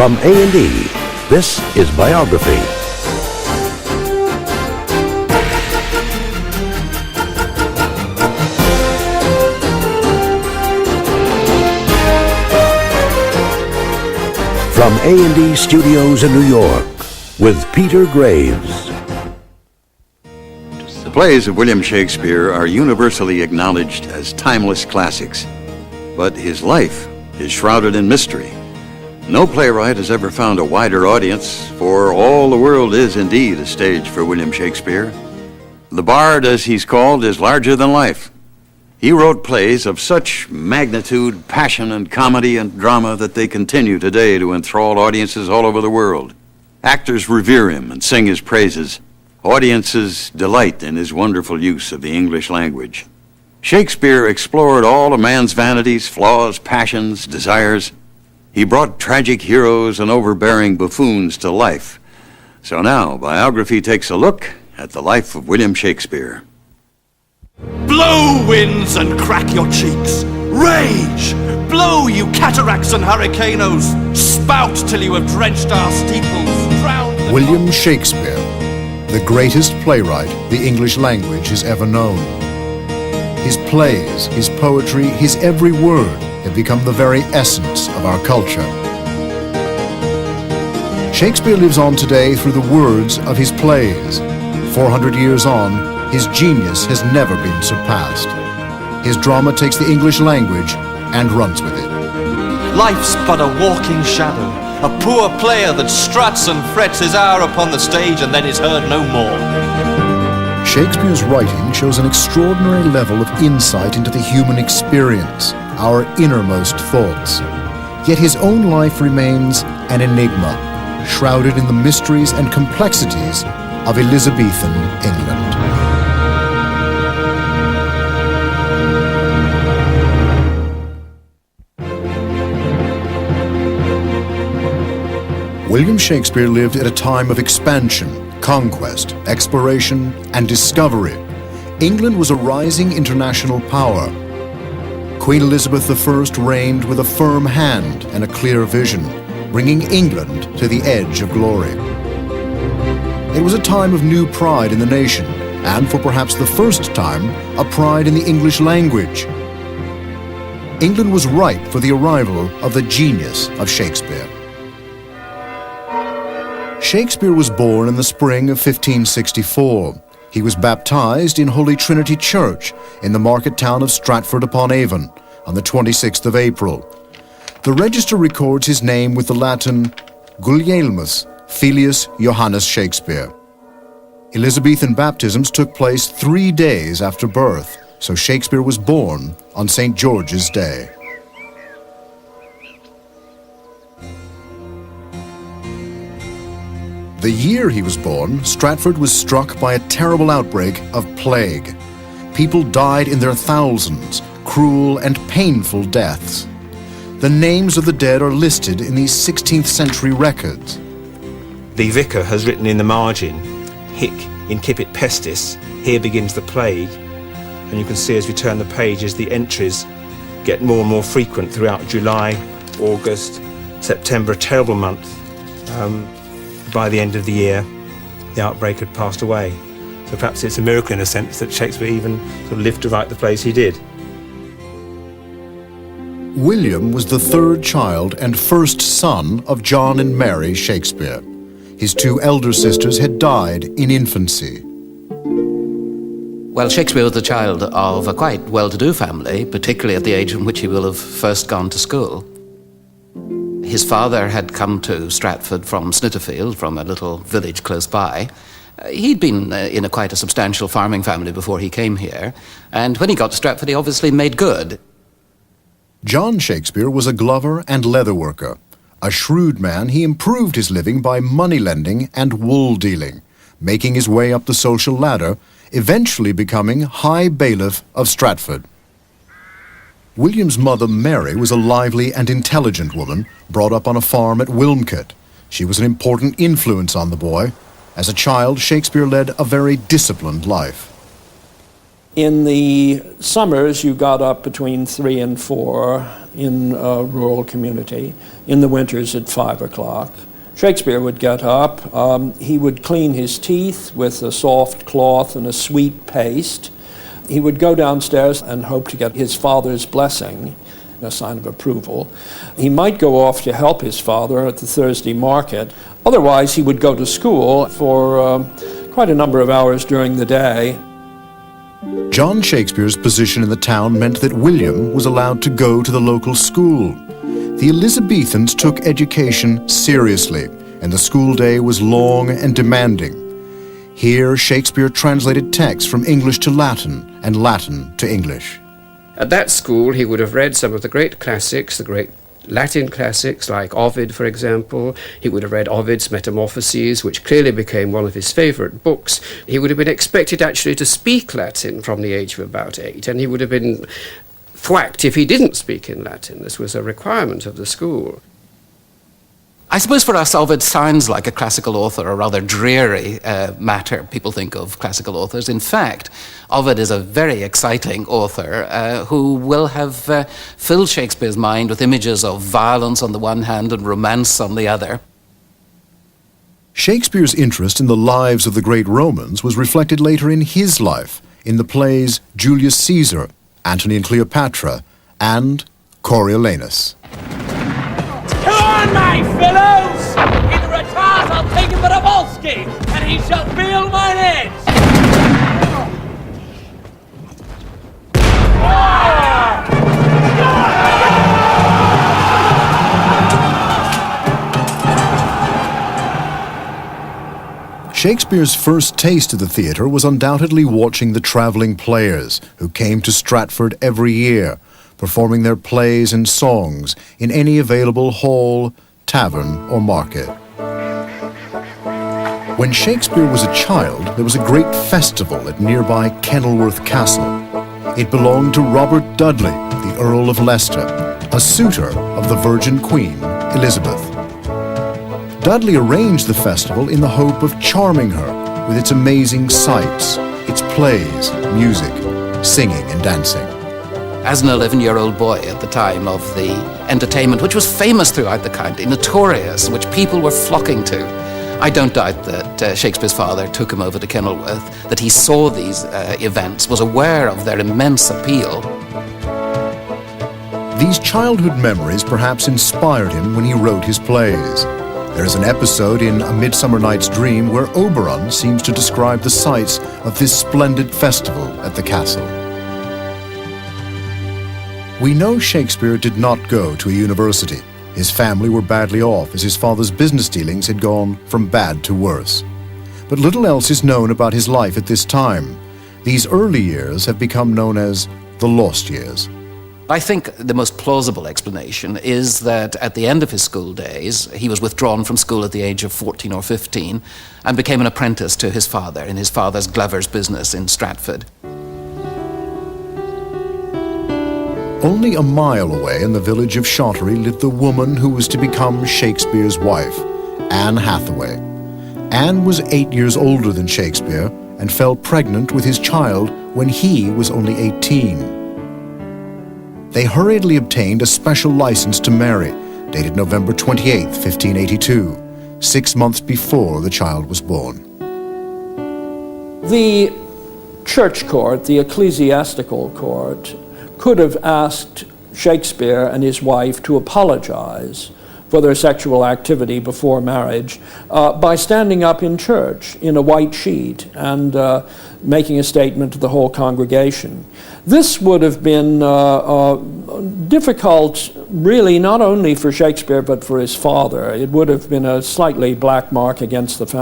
From A&E, this is Biography. From A&E Studios in New York, with Peter Graves. The plays of William Shakespeare are universally acknowledged as timeless classics, but his life is shrouded in mystery. No playwright has ever found a wider audience, for all the world is indeed a stage for William Shakespeare. The bard, as he's called, is larger than life. He wrote plays of such magnitude, passion, and comedy and drama that they continue today to enthrall audiences all over the world. Actors revere him and sing his praises. Audiences delight in his wonderful use of the English language. Shakespeare explored all a man's vanities, flaws, passions, desires. He brought tragic heroes and overbearing buffoons to life. So now, Biography takes a look at the life of William Shakespeare. Blow, winds, and crack your cheeks. Rage! Blow, you cataracts and hurricanos. Spout till you have drenched our steeples. Drown William Shakespeare, the greatest playwright the English language has ever known. His plays, his poetry, his every word have become the very essence of our culture. Shakespeare lives on today through the words of his plays. 400 years on, his genius has never been surpassed. His drama takes the English language and runs with it. Life's but a walking shadow, a poor player that struts and frets his hour upon the stage and then is heard no more. Shakespeare's writing shows an extraordinary level of insight into the human experience, our innermost thoughts. Yet his own life remains an enigma, shrouded in the mysteries and complexities of Elizabethan England. William Shakespeare lived at a time of expansion, conquest, exploration, and discovery. England was a rising international power. Queen Elizabeth I reigned with a firm hand and a clear vision, bringing England to the edge of glory. It was a time of new pride in the nation, and for perhaps the first time, a pride in the English language. England was ripe for the arrival of the genius of Shakespeare. Shakespeare was born in the spring of 1564. He was baptized in Holy Trinity Church in the market town of Stratford-upon-Avon on the 26th of April. The register records his name with the Latin Gulielmus Filius Johannes Shakespeare. Elizabethan baptisms took place 3 days after birth, so Shakespeare was born on St. George's Day. The year he was born, Stratford was struck by a terrible outbreak of plague. People died in their thousands, cruel and painful deaths. The names of the dead are listed in these 16th century records. The vicar has written in the margin, hic incipit pestis, here begins the plague. And you can see as we turn the page as the entries get more and more frequent throughout July, August, September, a terrible month. By the end of the year, the outbreak had passed away. So perhaps it's a miracle in a sense that Shakespeare even sort of lived to write the plays he did. William was the third child and first son of John and Mary Shakespeare. His two elder sisters had died in infancy. Well, Shakespeare was the child of a quite well-to-do family, particularly at the age in which he will have first gone to school. His father had come to Stratford from Snitterfield, from a little village close by. He'd been in quite a substantial farming family before he came here, and when he got to Stratford, he obviously made good. John Shakespeare was a glover and leather worker. A shrewd man, he improved his living by money lending and wool dealing, making his way up the social ladder, eventually becoming High Bailiff of Stratford. William's mother, Mary, was a lively and intelligent woman, brought up on a farm at Wilmcote. She was an important influence on the boy. As a child, Shakespeare led a very disciplined life. In the summers, you got up between 3 and 4 in a rural community. In the winters at 5 o'clock. Shakespeare would get up. He would clean his teeth with a soft cloth and a sweet paste. He would go downstairs and hope to get his father's blessing, a sign of approval. He might go off to help his father at the Thursday market. Otherwise, he would go to school for quite a number of hours during the day. John Shakespeare's position in the town meant that William was allowed to go to the local school. The Elizabethans took education seriously, and the school day was long and demanding. Here, Shakespeare translated texts from English to Latin and Latin to English. At that school, he would have read some of the great classics, the great Latin classics like Ovid, for example. He would have read Ovid's Metamorphoses, which clearly became one of his favourite books. He would have been expected actually to speak Latin from the age of about 8, and he would have been thwacked if he didn't speak in Latin. This was a requirement of the school. I suppose for us, Ovid sounds like a classical author, a rather dreary matter. People think of classical authors. In fact, Ovid is a very exciting author who will have filled Shakespeare's mind with images of violence on the one hand and romance on the other. Shakespeare's interest in the lives of the great Romans was reflected later in his life, in the plays Julius Caesar, Antony and Cleopatra, and Coriolanus. Come on, my fellows! In retard, I'll take him for a Volsky, and he shall feel mine head! Shakespeare's first taste of the theatre was undoubtedly watching the travelling players who came to Stratford every year, performing their plays and songs in any available hall, tavern, or market. When Shakespeare was a child, there was a great festival at nearby Kenilworth Castle. It belonged to Robert Dudley, the Earl of Leicester, a suitor of the Virgin Queen, Elizabeth. Dudley arranged the festival in the hope of charming her with its amazing sights, its plays, music, singing and dancing. As an 11-year-old boy at the time of the entertainment, which was famous throughout the county, notorious, which people were flocking to, I don't doubt that Shakespeare's father took him over to Kenilworth, that he saw these events, was aware of their immense appeal. These childhood memories perhaps inspired him when he wrote his plays. There is an episode in A Midsummer Night's Dream where Oberon seems to describe the sights of this splendid festival at the castle. We know Shakespeare did not go to a university. His family were badly off as his father's business dealings had gone from bad to worse. But little else is known about his life at this time. These early years have become known as the lost years. I think the most plausible explanation is that at the end of his school days, he was withdrawn from school at the age of 14 or 15 and became an apprentice to his father in his father's glover's business in Stratford. Only a mile away in the village of Shottery lived the woman who was to become Shakespeare's wife, Anne Hathaway. Anne was 8 years older than Shakespeare and fell pregnant with his child when he was only 18. They hurriedly obtained a special license to marry, dated November 28, 1582, 6 months before the child was born. The church court, the ecclesiastical court, could have asked Shakespeare and his wife to apologize for their sexual activity before marriage by standing up in church in a white sheet and making a statement to the whole congregation. This would have been difficult, really, not only for Shakespeare but for his father. It would have been a slightly black mark against the family.